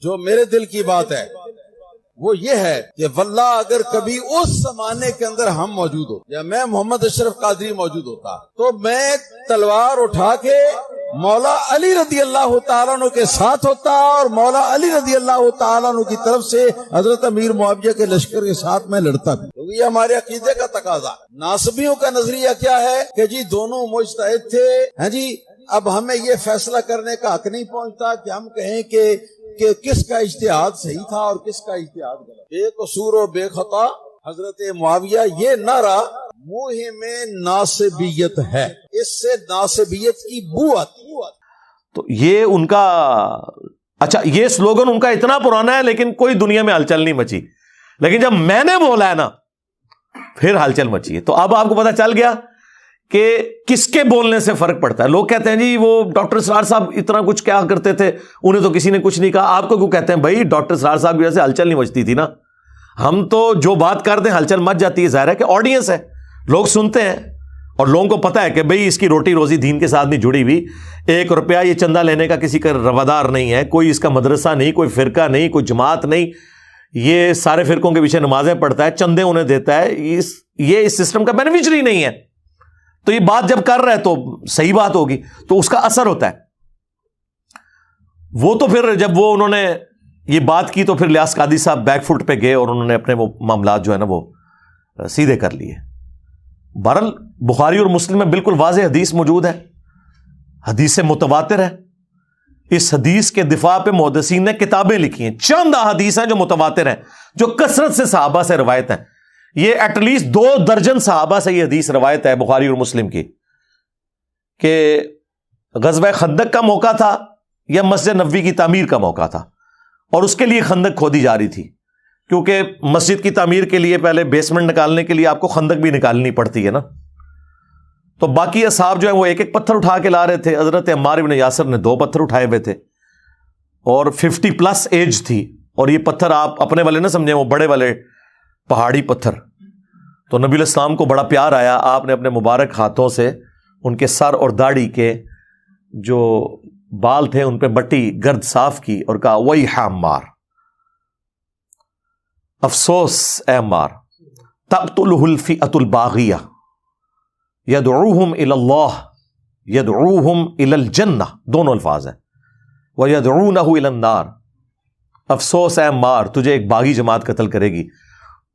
جو میرے دل کی بات ہے وہ یہ ہے کہ واللہ اگر کبھی اس زمانے کے اندر ہم موجود ہو یا میں محمد اشرف قادری موجود ہوتا تو میں تلوار اٹھا کے مولا علی رضی اللہ تعالیٰ عنہ کے ساتھ ہوتا اور مولا علی رضی اللہ تعالیٰ عنہ کی طرف سے حضرت امیر معاویہ کے لشکر کے ساتھ میں لڑتا بھی، کیونکہ یہ ہمارے عقیدے کا تقاضا ہے۔ ناصبیوں کا نظریہ کیا ہے کہ جی دونوں مجتہد تھے، ہاں جی، اب ہمیں یہ فیصلہ کرنے کا حق نہیں پہنچتا کہ ہم کہیں کہ کس کا اجتہاد صحیح تھا اور کس کا اجتہاد غلط۔ بے قصور و بے خطا حضرت معاویہ، یہ نعرہ منہ میں ناصبیت ہے، اس سے ناصبیت کی بو آتی ہے۔ تو یہ ان کا، اچھا یہ سلوگن ان کا اتنا پرانا ہے لیکن کوئی دنیا میں ہلچل نہیں مچی، لیکن جب میں نے بولا ہے نا پھر ہلچل مچی ہے۔ تو اب آپ کو پتہ چل گیا کہ کس کے بولنے سے فرق پڑتا ہے۔ لوگ کہتے ہیں جی وہ ڈاکٹر اسرار صاحب اتنا کچھ کیا کرتے تھے، انہیں تو کسی نے کچھ نہیں کہا۔ آپ کو کیوں کہتے ہیں؟ بھائی ڈاکٹر اسرار صاحب کی وجہ سے ہلچل نہیں مچتی تھی نا، ہم تو جو بات کرتے ہیں ہلچل مچ جاتی ہے، ظاہر ہے کہ آڈینس ہے، لوگ سنتے ہیں اور لوگوں کو پتا ہے کہ بھئی اس کی روٹی روزی دین کے ساتھ نہیں جڑی ہوئی، 1 روپیہ یہ چندہ لینے کا کسی کا روادار نہیں ہے، کوئی اس کا مدرسہ نہیں، کوئی فرقہ نہیں، کوئی جماعت نہیں، یہ سارے فرقوں کے پیچھے نمازیں پڑھتا ہے، چندے انہیں دیتا ہے، یہ اس سسٹم کا بینیفیشری نہیں ہے۔ تو یہ بات جب کر رہا ہے تو صحیح بات ہوگی، تو اس کا اثر ہوتا ہے۔ وہ تو پھر جب وہ انہوں نے یہ بات کی تو پھر الیاس قادری صاحب بیک فٹ پہ گئے اور انہوں نے اپنے وہ معاملات جو ہے نا وہ سیدھے کر لیے۔ بہرحال بخاری اور مسلم میں بالکل واضح حدیث موجود ہے، حدیث متواتر ہے۔ اس حدیث کے دفاع پہ محدثین نے کتابیں لکھی ہیں، چند احادیث ہیں جو متواتر ہیں، جو کثرت سے صحابہ سے روایت ہیں۔ یہ ایٹ لیسٹ 2 درجن صحابہ سے یہ حدیث روایت ہے بخاری اور مسلم کی، کہ غزوہ خندق کا موقع تھا یا مسجد نبوی کی تعمیر کا موقع تھا، اور اس کے لیے خندق کھودی جا رہی تھی، کیونکہ مسجد کی تعمیر کے لیے پہلے بیسمنٹ نکالنے کے لیے آپ کو خندق بھی نکالنی پڑتی ہے نا۔ تو باقی اصحاب جو ہیں وہ 1 پتھر اٹھا کے لا رہے تھے، حضرت عمار بن یاسر نے 2 پتھر اٹھائے ہوئے تھے، اور 50+ ایج تھی، اور یہ پتھر آپ اپنے والے نہ سمجھیں، وہ بڑے والے پہاڑی پتھر۔ تو نبی علیہ السلام کو بڑا پیار آیا، آپ نے اپنے مبارک ہاتھوں سے ان کے سر اور داڑھی کے جو بال تھے ان پہ بٹی گرد صاف کی اور کہا ویح عمار، افسوس اے عمار، تقتلہ الفئۃ الباغیہ یدعوہم الی اللہ یدعوہم الی الجنہ، دونوں الفاظ ہیں، ویدعونہ الی النار۔ افسوس اے عمار، تجھے ایک باغی جماعت قتل کرے گی،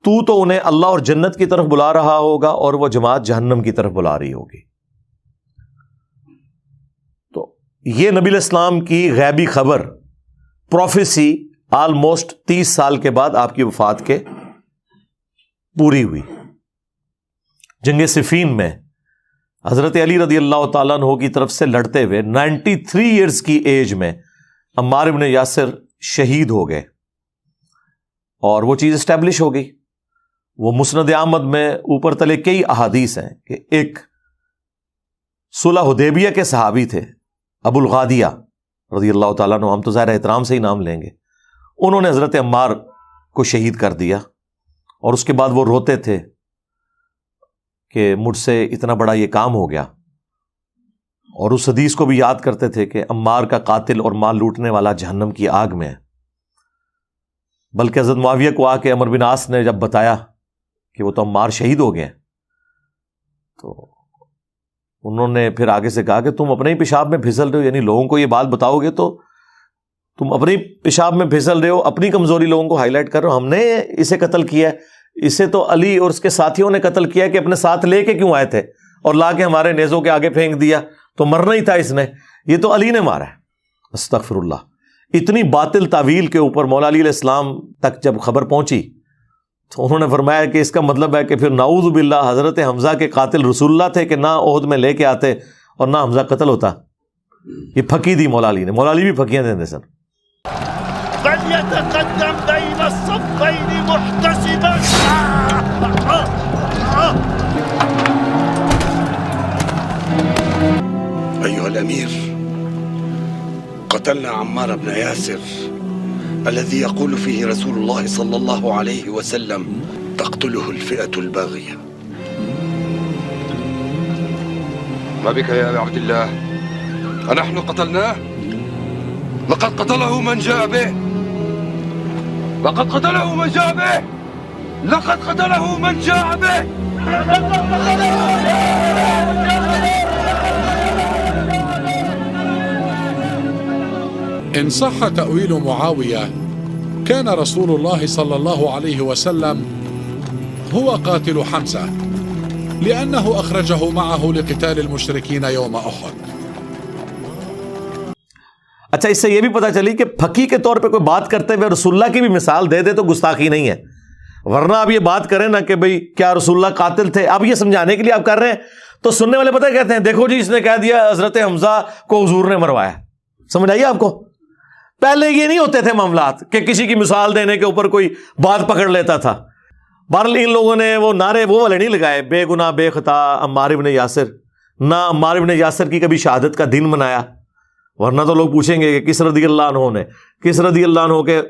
تو انہیں اللہ اور جنت کی طرف بلا رہا ہوگا اور وہ جماعت جہنم کی طرف بلا رہی ہوگی۔ تو یہ نبی علیہ السلام کی غیبی خبر، پروفیسی، آلموسٹ 30 سال کے بعد آپ کی وفات کے پوری ہوئی۔ جنگ صفین میں حضرت علی رضی اللہ تعالیٰ عنہ کی طرف سے لڑتے ہوئے 93 ایئرز کی ایج میں عمار بن یاسر شہید ہو گئے، اور وہ چیز اسٹیبلش ہو گئی۔ وہ مسند احمد میں اوپر تلے کئی احادیث ہیں کہ ایک صلح حدیبیہ کے صحابی تھے ابو الغادیہ رضی اللہ تعالیٰ عنہ، ہم تو ظاہر احترام سے ہی نام لیں گے، انہوں نے حضرت عمار کو شہید کر دیا، اور اس کے بعد وہ روتے تھے کہ مجھ سے اتنا بڑا یہ کام ہو گیا، اور اس حدیث کو بھی یاد کرتے تھے کہ عمار کا قاتل اور مال لوٹنے والا جہنم کی آگ میں ہے۔ بلکہ حضرت معاویہ کو آ کے عمرو بن عاص نے جب بتایا کہ وہ تو عمار شہید ہو گئے، تو انہوں نے پھر آگے سے کہا کہ تم اپنے ہی پیشاب میں پھسل رہے ہو، یعنی لوگوں کو یہ بات بتاؤ گے تو تم اپنی پیشاب میں پھسل رہے ہو، اپنی کمزوری لوگوں کو ہائی لائٹ کر رہے ہو، ہم نے اسے قتل کیا ہے، اسے تو علی اور اس کے ساتھیوں نے قتل کیا کہ اپنے ساتھ لے کے کیوں آئے تھے اور لا کے ہمارے نیزوں کے آگے پھینک دیا، تو مرنا ہی تھا اس نے، یہ تو علی نے مارا ہے۔ استغفر اللہ۔ اتنی باطل تعویل کے اوپر مولا علی علیہ السلام تک جب خبر پہنچی تو انہوں نے فرمایا کہ اس کا مطلب ہے کہ پھر نعوذ باللہ حضرت حمزہ کے قاتل رسول اللہ تھے کہ نہ عہد میں لے کے آتے اور نہ حمزہ قتل ہوتا۔ یہ پھکی دی مولا علی نے، مولا علی بھی پھکیاں دیں سن۔ فليتقدم بين الصفين محتسبا۔ أيها الأمير، قتلنا عمار بن ياسر الذي يقول فيه رسول الله صلى الله عليه وسلم تقتله الفئة الباغية. ما بك يا أبا عبد الله؟ أنحن قتلناه؟ لقد قتله من جاء به وقد قتله من جاء به. لقد قتله من جاء به. إن صح تأويل معاوية كان رسول الله صلى الله عليه وسلم هو قاتل حمزة لأنه أخرجه معه لقتال المشركين يوم أحد. اچھا، اس سے یہ بھی پتہ چلی کہ پھکی کے طور پہ کوئی بات کرتے ہوئے رسول اللہ کی بھی مثال دے دے تو گستاخی نہیں ہے. ورنہ آپ یہ بات کریں نا کہ بھئی کیا رسول اللہ قاتل تھے، اب یہ سمجھانے کے لیے آپ کر رہے ہیں تو سننے والے پتہ کہتے ہیں دیکھو جی اس نے کہہ دیا حضرت حمزہ کو حضور نے مروایا. سمجھ آئیے آپ کو؟ پہلے یہ نہیں ہوتے تھے معاملات کہ کسی کی مثال دینے کے اوپر کوئی بات پکڑ لیتا تھا. بہرحال ان لوگوں نے وہ نعرے وہ والے نہیں لگائے بے گناہ بے خطا عمار ابن یاسر، نہ عمار ابن یاسر کی کبھی شہادت کا دن منایا. ورنہ تو لوگ پوچھیں گے کہ کس رضی اللہ عنہ نے کس رضی اللہ عنہ کے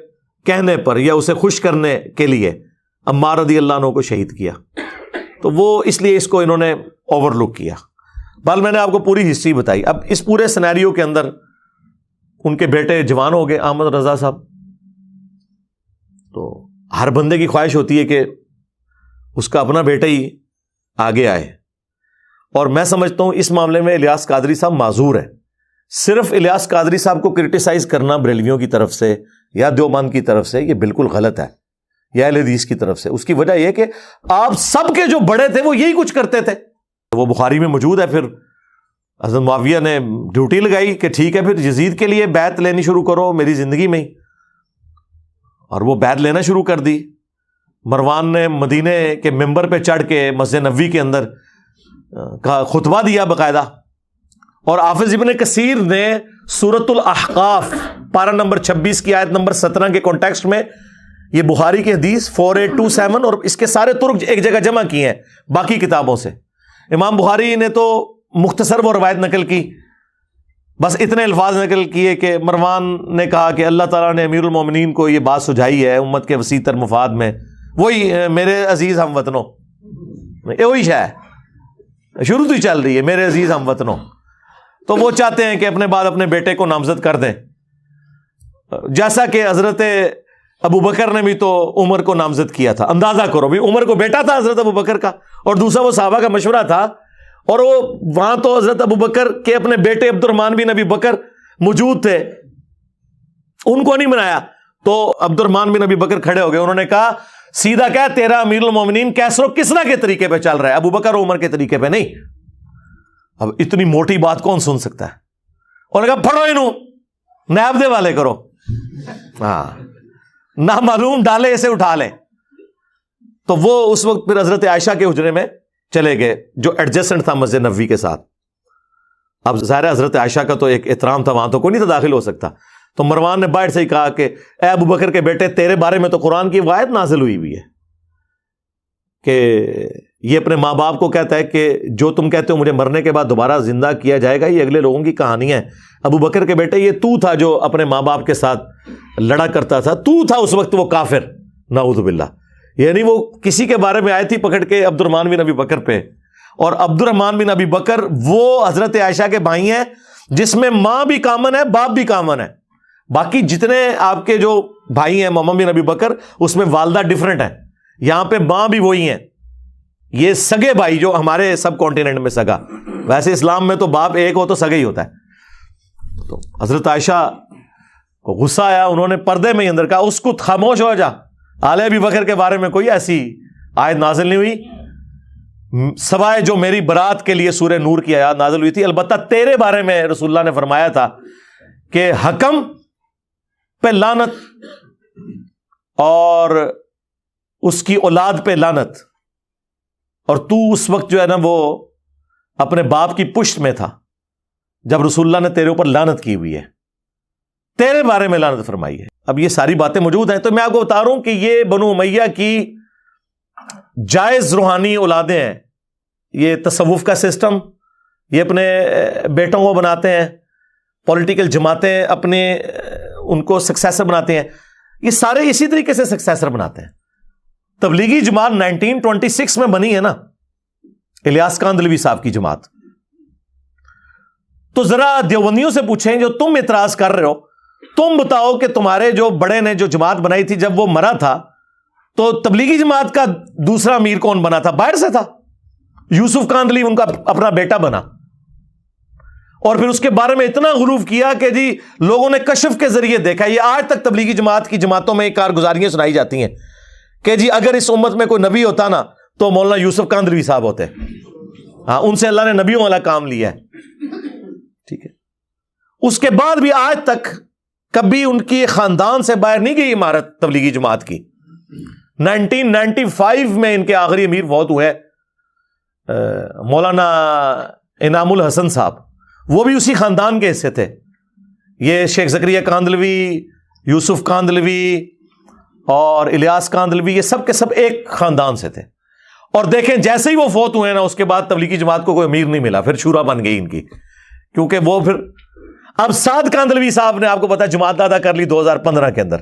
کہنے پر یا اسے خوش کرنے کے لیے عمار رضی اللہ عنہ کو شہید کیا. تو وہ اس لیے اس کو انہوں نے اوور لک کیا. بل میں نے آپ کو پوری ہسٹری بتائی. اب اس پورے سینیریو کے اندر ان کے بیٹے جوان ہو گئے احمد رضا صاحب. تو ہر بندے کی خواہش ہوتی ہے کہ اس کا اپنا بیٹا ہی آگے آئے، اور میں سمجھتا ہوں اس معاملے میں الیاس قادری صاحب معذور ہے. صرف الیاس قادری صاحب کو کرٹیسائز کرنا بریلویوں کی طرف سے یا دیوبند کی طرف سے یہ بالکل غلط ہے، یا اہل حدیث کی طرف سے. اس کی وجہ یہ کہ آپ سب کے جو بڑے تھے وہ یہی کچھ کرتے تھے. وہ بخاری میں موجود ہے. پھر حضرت معاویہ نے ڈیوٹی لگائی کہ ٹھیک ہے پھر یزید کے لیے بیعت لینی شروع کرو میری زندگی میں ہی، اور وہ بیعت لینا شروع کر دی. مروان نے مدینے کے ممبر پہ چڑھ کے مسجد نبوی کے اندر کا خطبہ دیا باقاعدہ. اور حافظ ابن کثیر نے سورۃ الاحقاف پارہ نمبر 26 کی آیت نمبر 17 کے کانٹیکسٹ میں یہ بخاری کی حدیث 4827 اور اس کے سارے ترک ایک جگہ جمع کیے ہیں باقی کتابوں سے. امام بخاری نے تو مختصر وہ روایت نقل کی، بس اتنے الفاظ نقل کیے کہ مروان نے کہا کہ اللہ تعالیٰ نے امیر المومنین کو یہ بات سجھائی ہے امت کے وسیع تر مفاد میں، وہی میرے عزیز ہم وطنوں، وہی شاید شروع تو ہی چل رہی ہے میرے عزیز ہم وطنوں. تو وہ چاہتے ہیں کہ اپنے بعد اپنے بیٹے کو نامزد کر دیں، جیسا کہ حضرت ابو بکر نے بھی تو عمر کو نامزد کیا تھا. اندازہ کرو بھی عمر کو بیٹا تھا حضرت ابو بکر کا، اور دوسرا وہ صحابہ کا مشورہ تھا، اور وہ وہاں تو حضرت ابو بکر کے اپنے بیٹے عبد الرحمن بن ابی بکر موجود تھے، ان کو نہیں منایا. تو عبد الرحمن بن ابی بکر کھڑے ہو گئے، انہوں نے کہا سیدھا کیا تیرا امیر المومنین کیسر و کسرا کے طریقے پہ چل رہا ہے، ابو بکر و عمر کے طریقے پہ نہیں. اب اتنی موٹی بات کون سن سکتا ہے؟ انہوں نے کہا پڑھو انہوں نیب دے والے کرو، ہاں نہ معلوم ڈالے اسے اٹھا لے. تو وہ اس وقت پھر حضرت عائشہ کے حجرے میں چلے گئے جو ایڈجسٹنٹ تھا مسجد نبوی کے ساتھ. اب ظاہر حضرت عائشہ کا تو ایک احترام تھا، وہاں تو کوئی نہیں تھا داخل ہو سکتا. تو مروان نے باہر سے ہی کہا کہ اے ابو بکر کے بیٹے تیرے بارے میں تو قرآن کی آیت نازل ہوئی ہے کہ یہ اپنے ماں باپ کو کہتا ہے کہ جو تم کہتے ہو مجھے مرنے کے بعد دوبارہ زندہ کیا جائے گا، یہ اگلے لوگوں کی کہانی ہے. ابو بکر کے بیٹے یہ تو تھا جو اپنے ماں باپ کے ساتھ لڑا کرتا تھا، تو تھا اس وقت وہ کافر، نعوذ باللہ. یعنی وہ کسی کے بارے میں آئے تھی پکڑ کے عبد الرحمن بن ابی بکر پہ، اور عبد الرحمن بن ابی بکر وہ حضرت عائشہ کے بھائی ہیں جس میں ماں بھی کامن ہے باپ بھی کامن ہے. باقی جتنے آپ کے جو بھائی ہیں محمد بن ابی بکر اس میں والدہ ڈیفرنٹ ہے، یہاں پہ ماں بھی وہی ہیں. یہ سگے بھائی جو ہمارے سب کانٹیننٹ میں سگا، ویسے اسلام میں تو باپ ایک ہو تو سگا ہی ہوتا ہے. تو حضرت عائشہ کو غصہ آیا، انہوں نے پردے میں ہی اندر کہا اس کو خاموش ہو جا، آل ابی بکر کے بارے میں کوئی ایسی آیت نازل نہیں ہوئی سوائے جو میری برات کے لیے سورہ نور کی آیات نازل ہوئی تھی. البتہ تیرے بارے میں رسول اللہ نے فرمایا تھا کہ حکم پہ لعنت اور اس کی اولاد پہ لعنت، اور تو اس وقت جو ہے نا وہ اپنے باپ کی پشت میں تھا جب رسول اللہ نے تیرے اوپر لعنت کی ہوئی ہے، تیرے بارے میں لعنت فرمائی ہے. اب یہ ساری باتیں موجود ہیں. تو میں آپ کو بتا رہا ہوں کہ یہ بنو امیہ کی جائز روحانی اولادیں ہیں. یہ تصوف کا سسٹم یہ اپنے بیٹوں کو بناتے ہیں، پولیٹیکل جماعتیں اپنے ان کو سکسیسر بناتے ہیں، یہ سارے اسی طریقے سے سکسیسر بناتے ہیں. تبلیغی جماعت 1926 میں بنی ہے نا، الیاس کاندھلوی صاحب کی جماعت. تو ذرا دیوبندیوں سے پوچھیں جو تم اعتراض کر رہے ہو تم بتاؤ کہ تمہارے جو بڑے نے جو جماعت بنائی تھی جب وہ مرا تھا تو تبلیغی جماعت کا دوسرا امیر کون بنا تھا؟ باہر سے تھا، یوسف کاندھلی ان کا اپنا بیٹا بنا، اور پھر اس کے بارے میں اتنا غلوف کیا کہ جی لوگوں نے کشف کے ذریعے دیکھا. یہ آج تک تبلیغی جماعت کی جماعتوں میں کارگزاریاں سنائی جاتی ہیں کہ جی اگر اس امت میں کوئی نبی ہوتا نا تو مولانا یوسف کاندھلوی صاحب ہوتے. ہاں، ان سے اللہ نے نبیوں والا کام لیا ہے. ٹھیک ہے. اس کے بعد بھی آج تک کبھی ان کی خاندان سے باہر نہیں گئی عمارت تبلیغی جماعت کی. 1995 میں ان کے آخری امیر فوت ہوئے مولانا انعام الحسن صاحب، وہ بھی اسی خاندان کے حصے تھے. یہ شیخ زکریا کاندھلوی، یوسف کاندھلوی اور الیاس کاندھلوی، یہ سب کے سب ایک خاندان سے تھے. اور دیکھیں جیسے ہی وہ فوت ہوئے نا اس کے بعد تبلیغی جماعت کو کوئی امیر نہیں ملا، پھر شورا بن گئی ان کی. کیونکہ وہ پھر اب سعد کاندھلوی صاحب نے آپ کو پتا جماعت ادا کر لی 2015 کے اندر.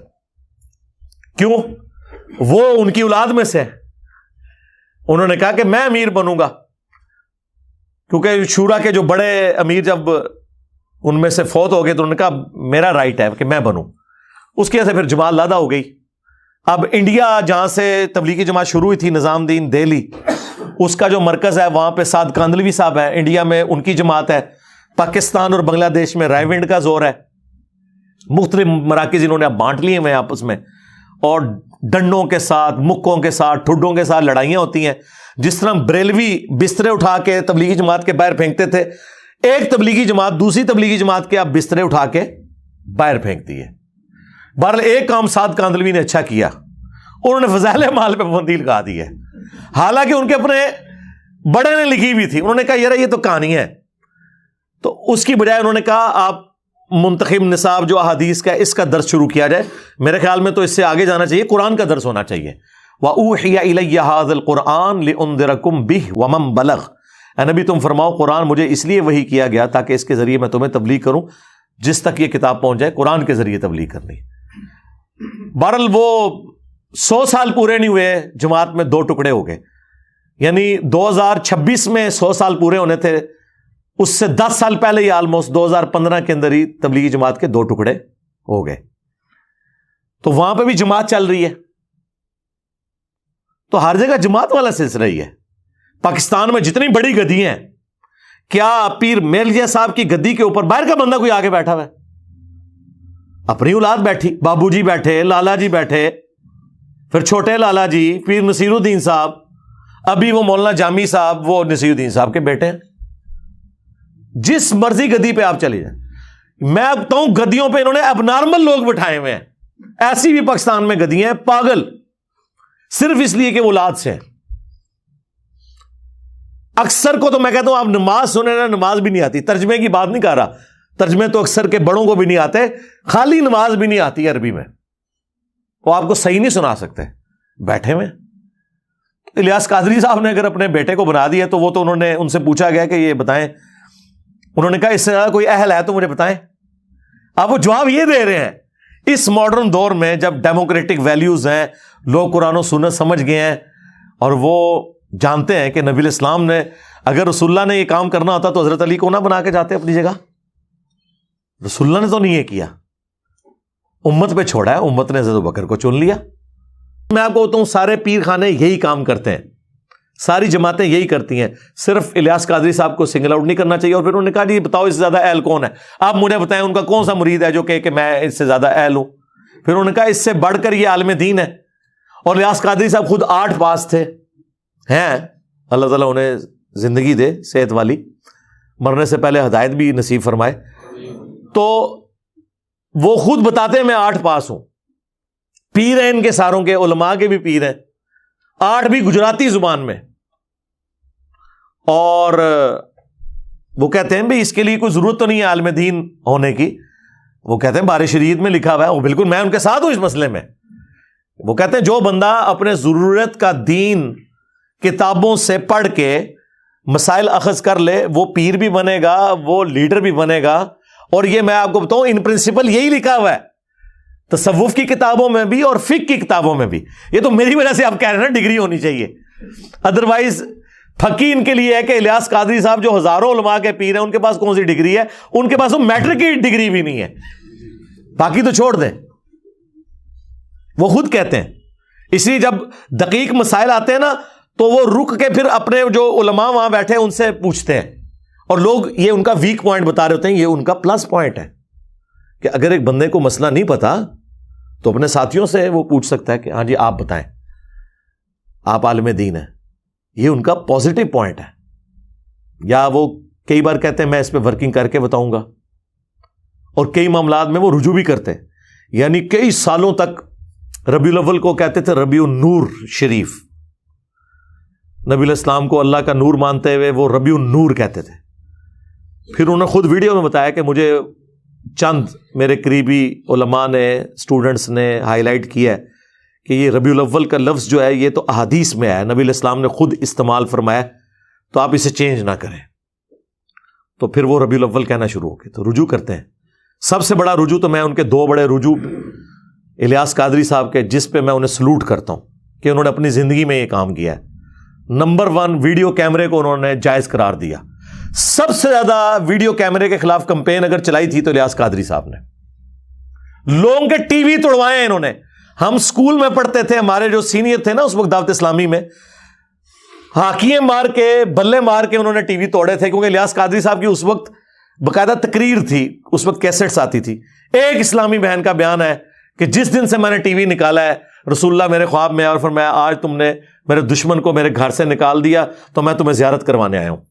کیوں؟ وہ ان کی اولاد میں سے انہوں نے کہا کہ میں امیر بنوں گا، کیونکہ شورا کے جو بڑے امیر جب ان میں سے فوت ہو گئے تو انہوں نے کہا میرا رائٹ ہے کہ میں بنوں. اس کی وجہ سے پھر جماعت لادا ہو گئی. اب انڈیا جہاں سے تبلیغی جماعت شروع ہوئی تھی، نظام دین دہلی، اس کا جو مرکز ہے وہاں پہ سعد کاندھلوی صاحب ہے. انڈیا میں ان کی جماعت ہے. پاکستان اور بنگلہ دیش میں رائے ونڈ کا زور ہے. مختلف مراکز انہوں نے اب بانٹ لیے ہوئے آپس میں، اور ڈنڈوں کے ساتھ، مکوں کے ساتھ، ٹھڈوں کے ساتھ لڑائیاں ہوتی ہیں. جس طرح بریلوی بسترے اٹھا کے تبلیغی جماعت کے باہر پھینکتے تھے، ایک تبلیغی جماعت دوسری تبلیغی جماعت کے اب بسترے اٹھا کے باہر پھینکتی ہے. بہرحال ایک کام سعد کاندھلوی نے اچھا کیا، انہوں نے فضائل اعمال پہ پابندی لگا دی ہے. حالانکہ ان کے اپنے بڑے نے لکھی ہوئی تھی. انہوں نے کہا یار یہ تو کہانی ہے، تو اس کی بجائے انہوں نے کہا آپ منتخب نصاب جو احادیث کا اس کا درس شروع کیا جائے. میرے خیال میں تو اس سے آگے جانا چاہیے، قرآن کا درس ہونا چاہیے. وَأُوحِيَ إِلَيَّ هَذَا الْقُرْآنُ لِأُنذِرَكُمْ بِهِ وَمَنْ بَلَغَ. اے نبی تم فرماؤ قرآن مجھے اس لیے وحی کیا گیا تاکہ اس کے ذریعے میں تمہیں تبلیغ کروں، جس تک یہ کتاب پہنچ جائے قرآن کے ذریعے تبلیغ کرنی. بہرحال وہ 100 سال پورے نہیں ہوئے، جماعت میں 2 ٹکڑے ہو گئے. یعنی 2026 میں 100 سال پورے ہونے تھے، اس سے 10 سال پہلے ہی آلموسٹ 2015 کے اندر ہی تبلیغی جماعت کے 2 ٹکڑے ہو گئے. تو وہاں پہ بھی جماعت چل رہی ہے. تو ہر جگہ جماعت والا سلسلہ ہی ہے. پاکستان میں جتنی بڑی گدی ہیں، کیا پیر میرزا صاحب کی گدی کے اوپر باہر کا بندہ کوئی آگے بیٹھا ہوا ہے؟ اپنی اولاد بیٹھی، بابو جی بیٹھے، لالا جی بیٹھے، پھر چھوٹے لالا جی، پیر نصیر الدین صاحب، ابھی وہ مولانا جامی صاحب، وہ نصیر الدین صاحب کے بیٹے ہیں. جس مرضی گدی پہ آپ چلے جائیں. میں اب بتاؤں گدیوں پہ انہوں نے اب نارمل لوگ بٹھائے ہوئے ہیں. ایسی بھی پاکستان میں گدیاں ہیں پاگل، صرف اس لیے کہ وہ اولاد سے ہیں. اکثر کو تو میں کہتا ہوں آپ نماز سنیں نا، نماز بھی نہیں آتی. ترجمے کی بات نہیں کر رہا، ترجمے تو اکثر کے بڑوں کو بھی نہیں آتے، خالی نماز بھی نہیں آتی عربی میں، وہ آپ کو صحیح نہیں سنا سکتے، بیٹھے ہوئے. الیاس قادری صاحب نے اگر اپنے بیٹے کو بنا دیا تو وہ تو انہوں نے ان سے پوچھا گیا کہ یہ بتائیں، انہوں نے کہا اس سے زیادہ کوئی اہل ہے تو مجھے بتائیں. اب وہ جواب یہ دے رہے ہیں اس ماڈرن دور میں جب ڈیموکریٹک ویلیوز ہیں، لوگ قرآن و سنت سمجھ گئے ہیں، اور وہ جانتے ہیں کہ نبی الاسلام نے اگر رسول اللہ نے یہ کام کرنا ہوتا تو حضرت علی کو نہ بنا کے جاتے اپنی جگہ. رسول اللہ نے تو نہیں یہ کیا، امت پہ چھوڑا ہے، امت نے حضرت بکر کو چن لیا. میں آپ کو بتاؤں سارے پیر خانے یہی کام کرتے ہیں، ساری جماعتیں یہی کرتی ہیں. صرف الیاس قادری صاحب کو سنگل آؤٹ نہیں کرنا چاہیے. اور پھر انہوں نے کہا جی بتاؤ اس سے زیادہ اہل کون ہے؟ آپ مجھے بتائیں ان کا کون سا مرید ہے جو کہ میں اس سے زیادہ اہل ہوں. پھر انہوں نے کہا اس سے بڑھ کر یہ عالم دین ہے. اور الیاس قادری صاحب خود 8 پاس تھے ہیں، اللہ تعالیٰ انہیں زندگی دے صحت والی، مرنے سے پہلے ہدایت بھی نصیب فرمائے. تو وہ خود بتاتے ہیں میں 8 پاس ہوں، پیر ہیں ان کے ساروں کے، علماء کے بھی پیر ہیں، 8 بھی گجراتی زبان میں. اور وہ کہتے ہیں بھائی اس کے لیے کوئی ضرورت تو نہیں ہے عالم دین ہونے کی. وہ کہتے ہیں بارِ شریعت میں لکھا ہوا ہے، وہ بالکل میں ان کے ساتھ ہوں اس مسئلے میں. وہ کہتے ہیں جو بندہ اپنے ضرورت کا دین کتابوں سے پڑھ کے مسائل اخذ کر لے، وہ پیر بھی بنے گا، وہ لیڈر بھی بنے گا. اور یہ میں آپ کو بتاؤں ان پرنسپل یہی لکھا ہوا ہے تصوف کی کتابوں میں بھی اور فقہ کی کتابوں میں بھی. یہ تو میری وجہ سے آپ کہہ رہے ہیں نا ڈگری ہونی چاہیے، ادروائز فقی ان کے لیے ہے کہ الیاس قادری صاحب جو ہزاروں علماء کے پیر ہیں ان کے پاس کون سی ڈگری ہے؟ ان کے پاس وہ میٹرک کی ڈگری بھی نہیں ہے. باقی تو چھوڑ دیں. وہ خود کہتے ہیں. اس لیے جب دقیق مسائل آتے ہیں نا تو وہ رک کے پھر اپنے جو علماء وہاں بیٹھے ہیں ان سے پوچھتے ہیں, اور لوگ یہ ان کا ویک پوائنٹ بتا رہے ہوتے ہیں, یہ ان کا پلس پوائنٹ ہے کہ اگر ایک بندے کو مسئلہ نہیں پتا تو اپنے ساتھیوں سے وہ پوچھ سکتا ہے کہ ہاں جی آپ بتائیں, آپ عالم دین ہیں. یہ ان کا پازیٹو پوائنٹ ہے. یا وہ کئی بار کہتے ہیں میں اس پہ ورکنگ کر کے بتاؤں گا, اور کئی معاملات میں وہ رجوع بھی کرتے ہیں. یعنی کئی سالوں تک ربیع الاول کو کہتے تھے ربیع النور شریف, نبی علیہ السلام کو اللہ کا نور مانتے ہوئے وہ ربیع النور کہتے تھے. پھر انہوں نے خود ویڈیو میں بتایا کہ مجھے چند میرے قریبی علماء نے, اسٹوڈنٹس نے ہائی لائٹ کیا ہے کہ یہ ربیع الاول کا لفظ جو ہے یہ تو احادیث میں ہے, نبی علیہ السلام نے خود استعمال فرمایا, تو آپ اسے چینج نہ کریں. تو پھر وہ ربیع الاول کہنا شروع ہو گئے, تو رجوع کرتے ہیں. سب سے بڑا رجوع تو میں ان کے دو بڑے رجوع الیاس قادری صاحب کے, جس پہ میں انہیں سلوٹ کرتا ہوں کہ انہوں نے اپنی زندگی میں یہ کام کیا ہے. نمبر 1, ویڈیو کیمرے کو انہوں نے جائز قرار دیا. سب سے زیادہ ویڈیو کیمرے کے خلاف کمپین اگر چلائی تھی تو الیاس قادری صاحب نے. لوگوں کے ٹی وی توڑوائے ہیں انہوں نے. ہم سکول میں پڑھتے تھے, ہمارے جو سینئر تھے نا اس وقت دعوت اسلامی میں, ہاکیاں مار کے بلے مار کے انہوں نے ٹی وی توڑے تھے, کیونکہ الیاس قادری صاحب کی اس وقت باقاعدہ تقریر تھی, اس وقت کیسٹس آتی تھی. ایک اسلامی بہن کا بیان ہے کہ جس دن سے میں نے ٹی وی نکالا ہے رسول اللہ میرے خواب میں اور فرمایا آج تم نے میرے دشمن کو میرے گھر سے نکال دیا تو میں تمہیں زیارت کروانے آیا ہوں.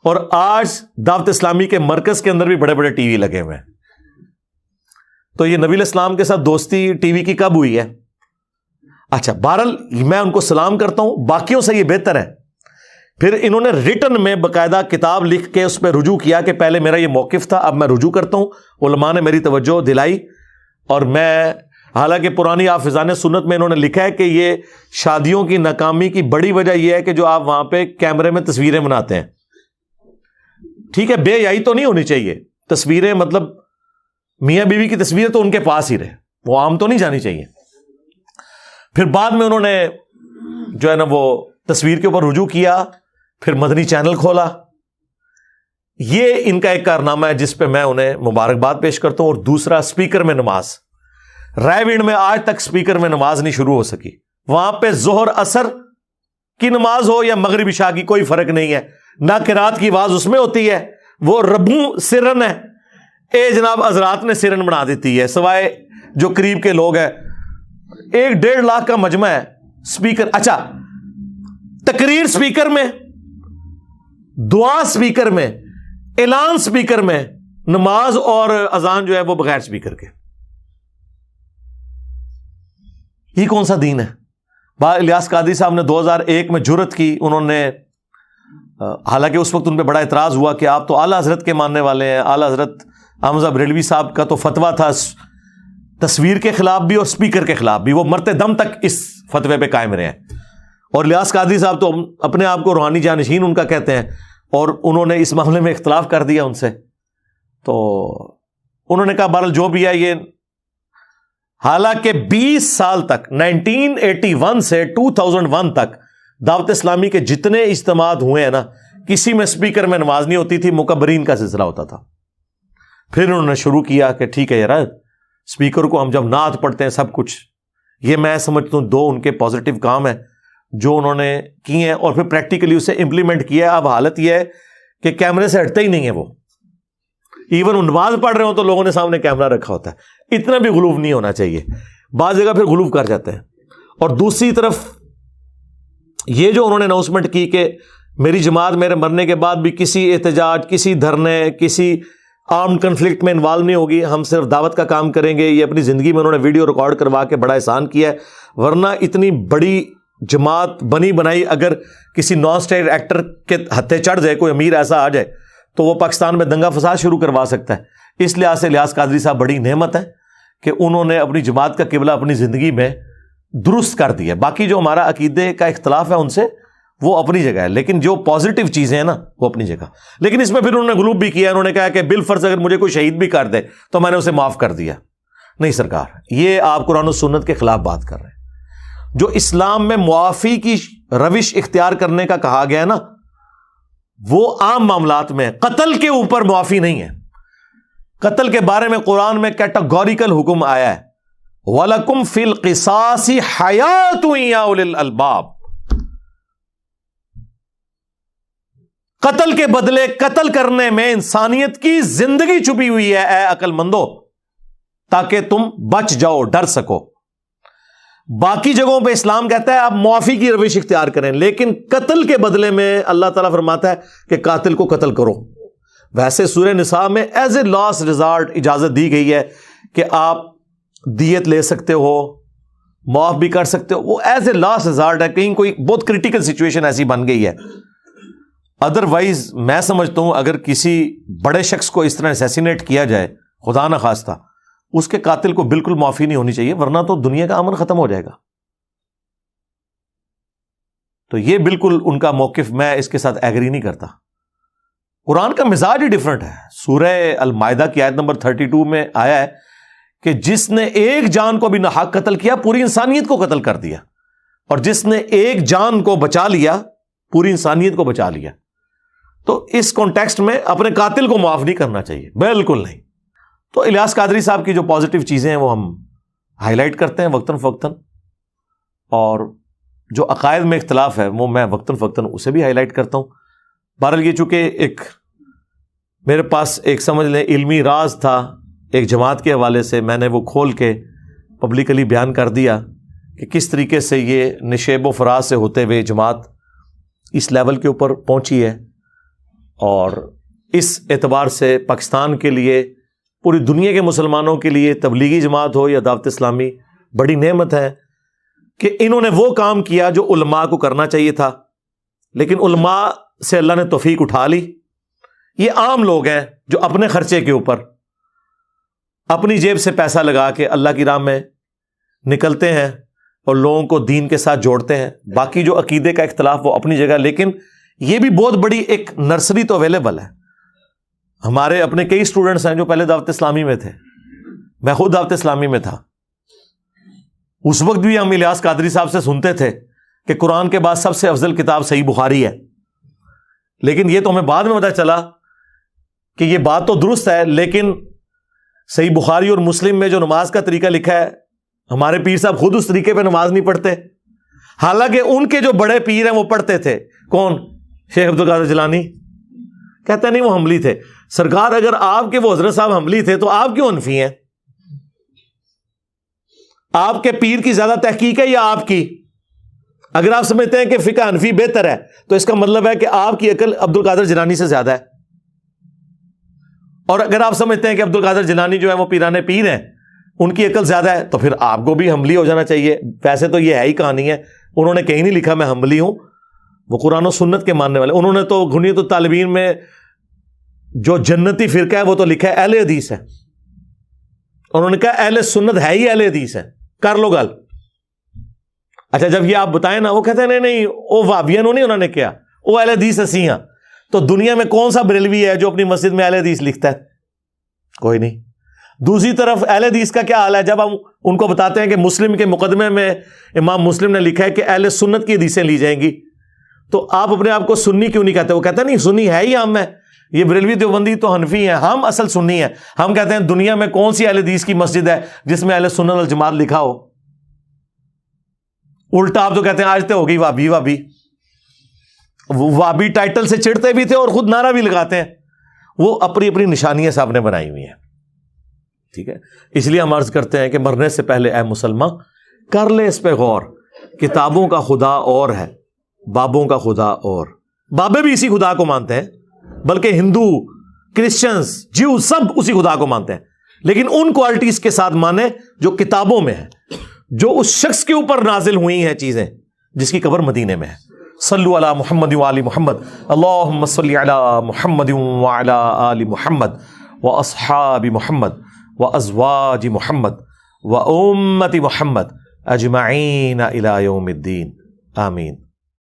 اور آج دعوت اسلامی کے مرکز کے اندر بھی بڑے بڑے ٹی وی لگے ہوئے ہیں. تو یہ نبی علیہ السلام کے ساتھ دوستی ٹی وی کی کب ہوئی ہے؟ اچھا, بہرحال میں ان کو سلام کرتا ہوں, باقیوں سے یہ بہتر ہے. پھر انہوں نے ریٹن میں باقاعدہ کتاب لکھ کے اس پہ رجوع کیا کہ پہلے میرا یہ موقف تھا, اب میں رجوع کرتا ہوں. علماء نے میری توجہ دلائی, اور میں حالانکہ پرانی حافظان سنت میں انہوں نے لکھا ہے کہ یہ شادیوں کی ناکامی کی بڑی وجہ یہ ہے کہ جو آپ وہاں پہ کیمرے میں تصویریں بناتے ہیں. ٹھیک ہے, بے حیائی تو نہیں ہونی چاہیے, تصویریں مطلب میاں بیوی کی تصویریں تو ان کے پاس ہی رہے, وہ عام تو نہیں جانی چاہیے. پھر بعد میں انہوں نے جو ہے نا وہ تصویر کے اوپر رجوع کیا, پھر مدنی چینل کھولا. یہ ان کا ایک کارنامہ ہے جس پہ میں انہیں مبارکباد پیش کرتا ہوں. اور دوسرا, اسپیکر میں نماز. رائے وینڈ میں آج تک اسپیکر میں نماز نہیں شروع ہو سکی. وہاں پہ ظہر اثر کی نماز ہو یا مغرب عشاء کی کوئی فرق نہیں ہے, نہ قرات کی آواز اس میں ہوتی ہے, وہ ربوں سرن ہے. اے جناب حضرات نے سرن بنا دیتی ہے, سوائے جو قریب کے لوگ ہیں. 1-1.5 لاکھ کا مجمع ہے اسپیکر. اچھا, تقریر اسپیکر میں, دعا اسپیکر میں, اعلان اسپیکر میں, نماز اور اذان جو ہے وہ بغیر اسپیکر کے. یہ کون سا دین ہے؟ الیاس قادری صاحب نے 2001 میں جرت کی. انہوں نے حالانکہ اس وقت ان پہ بڑا اعتراض ہوا کہ آپ تو اعلیٰ حضرت کے ماننے والے ہیں. اعلیٰ حضرت احمد بریلوی صاحب کا تو فتویٰ تھا تصویر کے خلاف بھی اور اسپیکر کے خلاف بھی, وہ مرتے دم تک اس فتوے پہ قائم رہے ہیں. اور الیاس قادری صاحب تو اپنے آپ کو روحانی جانشین ان کا کہتے ہیں, اور انہوں نے اس معاملے میں اختلاف کر دیا ان سے. تو انہوں نے کہا بہرحال جو بھی ہے یہ, حالانکہ 20 سال تک 1981 سے 2001 تک دعوت اسلامی کے جتنے اجتماعات ہوئے ہیں نا, کسی میں اسپیکر میں نماز نہیں ہوتی تھی, مکبرین کا سلسلہ ہوتا تھا. پھر انہوں نے شروع کیا کہ ٹھیک ہے یار, اسپیکر کو ہم جب نعت پڑھتے ہیں سب کچھ. یہ میں سمجھتا ہوں 2 ان کے پازیٹیو کام ہیں جو انہوں نے کیے ہیں, اور پھر پریکٹیکلی اسے امپلیمنٹ کیا ہے. اب حالت یہ ہے کہ کیمرے سے ہٹتے ہی نہیں ہے وہ. ایون نماز پڑھ رہے ہوں تو لوگوں نے سامنے کیمرہ رکھا ہوتا ہے. اتنا بھی غلوف نہیں ہونا چاہیے, بعض جگہ پھر غلوف کر جاتے ہیں. اور دوسری طرف یہ جو انہوں نے اناؤنسمنٹ کی کہ میری جماعت میرے مرنے کے بعد بھی کسی احتجاج, کسی دھرنے, کسی آرمڈ کنفلکٹ میں انوالو نہیں ہوگی, ہم صرف دعوت کا کام کریں گے. یہ اپنی زندگی میں انہوں نے ویڈیو ریکارڈ کروا کے بڑا احسان کیا ہے. ورنہ اتنی بڑی جماعت بنی بنائی اگر کسی نان اسٹیٹ ایکٹر کے ہتھے چڑھ جائے, کوئی امیر ایسا آ جائے تو وہ پاکستان میں دنگا فساد شروع کروا سکتا ہے. اس لحاظ سے الیاس قادری صاحب بڑی نعمت ہے کہ انہوں نے اپنی جماعت کا قبلہ اپنی زندگی میں درست کر دیا. باقی جو ہمارا عقیدے کا اختلاف ہے ان سے, وہ اپنی جگہ ہے, لیکن جو پازیٹیو چیزیں ہیں نا وہ اپنی جگہ. لیکن اس میں پھر انہوں نے غلوب بھی کیا. انہوں نے کہا کہ بالفرض اگر مجھے کوئی شہید بھی کر دے تو میں نے اسے معاف کر دیا. نہیں سرکار, یہ آپ قرآن و سنت کے خلاف بات کر رہے ہیں. جو اسلام میں معافی کی روش اختیار کرنے کا کہا گیا ہے نا, وہ عام معاملات میں, قتل کے اوپر معافی نہیں ہے. قتل کے بارے میں قرآن میں کیٹاگوریکل حکم آیا ہے، وَلَكُمْ فِي الْقِصَاصِ حَيَاةٌ يَا أُولِي الْأَلْبَابِ، قتل کے بدلے قتل کرنے میں انسانیت کی زندگی چھپی ہوئی ہے اے عقل مندو، تاکہ تم بچ جاؤ، ڈر سکو۔ باقی جگہوں پہ اسلام کہتا ہے آپ معافی کی روش اختیار کریں، لیکن قتل کے بدلے میں اللہ تعالیٰ فرماتا ہے کہ قاتل کو قتل کرو۔ ویسے سورہ نساء میں ایز اے لاسٹ ریزارٹ اجازت دی گئی ہے کہ آپ دیت لے سکتے ہو، معاف بھی کر سکتے ہو، وہ ایز اے لاسٹ ریزارٹ ہے، کہیں کوئی بہت کرٹیکل سچویشن ایسی بن گئی ہے۔ ادروائز میں سمجھتا ہوں اگر کسی بڑے شخص کو اس طرح اسیسینیٹ کیا جائے خدا نہ خواستہ، اس کے قاتل کو بالکل معافی نہیں ہونی چاہیے، ورنہ تو دنیا کا امن ختم ہو جائے گا۔ تو یہ بالکل ان کا موقف، میں اس کے ساتھ ایگری نہیں کرتا۔ قرآن کا مزاج ہی ڈیفرنٹ ہے۔ سورہ المائدہ کی آیت نمبر 32 میں آیا ہے کہ جس نے ایک جان کو بھی ناحق قتل کیا پوری انسانیت کو قتل کر دیا، اور جس نے ایک جان کو بچا لیا پوری انسانیت کو بچا لیا۔ تو اس کانٹیکسٹ میں اپنے قاتل کو معاف نہیں کرنا چاہیے، بالکل نہیں۔ تو الیاس قادری صاحب کی جو پازیٹیو چیزیں ہیں وہ ہم ہائی لائٹ کرتے ہیں وقتاً فوقتاً، اور جو عقائد میں اختلاف ہے وہ میں وقتاً فوقتاً اسے بھی ہائی لائٹ کرتا ہوں۔ بہرحال یہ چونکہ ایک میرے پاس ایک سمجھ لیں علمی راز تھا ایک جماعت کے حوالے سے، میں نے وہ کھول کے پبلکلی بیان کر دیا کہ کس طریقے سے یہ نشیب و فراز سے ہوتے ہوئے جماعت اس لیول کے اوپر پہنچی ہے، اور اس اعتبار سے پاکستان کے لیے، پوری دنیا کے مسلمانوں کے لیے، تبلیغی جماعت ہو یا دعوت اسلامی، بڑی نعمت ہے کہ انہوں نے وہ کام کیا جو علماء کو کرنا چاہیے تھا، لیکن علماء سے اللہ نے توفیق اٹھا لی۔ یہ عام لوگ ہیں جو اپنے خرچے کے اوپر اپنی جیب سے پیسہ لگا کے اللہ کی راہ میں نکلتے ہیں اور لوگوں کو دین کے ساتھ جوڑتے ہیں۔ باقی جو عقیدے کا اختلاف وہ اپنی جگہ، لیکن یہ بھی بہت بڑی ایک نرسری تو اویلیبل ہے۔ ہمارے اپنے کئی اسٹوڈنٹس ہیں جو پہلے دعوت اسلامی میں تھے، میں خود دعوت اسلامی میں تھا، اس وقت بھی ہم الیاس قادری صاحب سے سنتے تھے کہ قرآن کے بعد سب سے افضل کتاب صحیح بخاری ہے، لیکن یہ تو ہمیں بعد میں پتہ چلا کہ یہ بات تو درست ہے، لیکن صحیح بخاری اور مسلم میں جو نماز کا طریقہ لکھا ہے، ہمارے پیر صاحب خود اس طریقے پہ نماز نہیں پڑھتے، حالانکہ ان کے جو بڑے پیر ہیں وہ پڑھتے تھے۔ کون؟ شیخ عبد القادر جیلانی۔ کہتے نہیں وہ حنبلی تھے۔ سرکار اگر آپ کے وہ حضرت صاحب حنبلی تھے تو آپ کیوں حنفی ہیں؟ آپ کے پیر کی زیادہ تحقیق ہے یا آپ کی؟ اگر آپ سمجھتے ہیں کہ فقہ حنفی بہتر ہے تو اس کا مطلب ہے کہ آپ کی عقل عبد القادر جیلانی سے زیادہ ہے، اور اگر آپ سمجھتے ہیں کہ عبد القادر جیلانی جو ہے وہ پیرانے پیر ہیں، ان کی عقل زیادہ ہے، تو پھر آپ کو بھی حنبلی ہو جانا چاہیے۔ ویسے تو یہ ہے ہی کہانی ہے، انہوں نے کہیں نہیں لکھا میں حنبلی ہوں، وہ قرآن و سنت کے ماننے والے۔ انہوں نے تو غنیۃ الطالبین میں جو جنتی فرقہ ہے وہ تو لکھا ہے اہل حدیث ہے، انہوں نے کہا اہل سنت ہے ہی اہل حدیث ہے، کر لو گل۔ اچھا جب یہ آپ بتائیں نا، وہ کہتے ہیں نہیں وہ وہابیوں نہیں، انہوں نے کیا وہ اہل حدیث اسی ہیں۔ تو دنیا میں کون سا بریلوی ہے جو اپنی مسجد میں اہل حدیث لکھتا ہے؟ کوئی نہیں۔ دوسری طرف اہل حدیث کا کیا حال ہے جب ہم ان کو بتاتے ہیں کہ مسلم کے مقدمے میں امام مسلم نے لکھا ہے کہ اہل سنت کی حدیثیں لی جائیں گی، تو آپ اپنے آپ کو سنی کیوں نہیں کہتے؟ وہ کہتے ہیں نہیں سنی ہے ہی ہم ہے، یہ بریلوی دیوبندی تو حنفی ہیں، ہم اصل سنی ہیں۔ ہم کہتے ہیں دنیا میں کون سی اہل حدیث کی مسجد ہے جس میں اہل سنت والجماعت لکھا ہو؟ الٹا آپ تو کہتے ہیں آج تو ہوگی وابی وابی، وابی ٹائٹل سے چڑھتے بھی تھے اور خود نعرہ بھی لگاتے ہیں۔ وہ اپنی اپنی نشانیاں صاحب نے بنائی ہوئی ہیں، ٹھیک ہے؟ اس لیے ہم عرض کرتے ہیں کہ مرنے سے پہلے اے مسلمان کر لے اس پہ غور، کتابوں کا خدا اور ہے، بابوں کا خدا اور۔ بابے بھی اسی خدا کو مانتے ہیں، بلکہ ہندو، کرسچنز، جیو سب اسی خدا کو مانتے ہیں، لیکن ان کوالٹیز کے ساتھ مانے جو کتابوں میں ہے، جو اس شخص کے اوپر نازل ہوئی ہیں چیزیں، جس کی قبر مدینے میں ہے۔ صلو علی محمد وآل محمد، اللہم صلی علی محمد وعلی آل محمد واصحاب محمد وازواج محمد وامت محمد اجمعین الی یوم الدین، آمین۔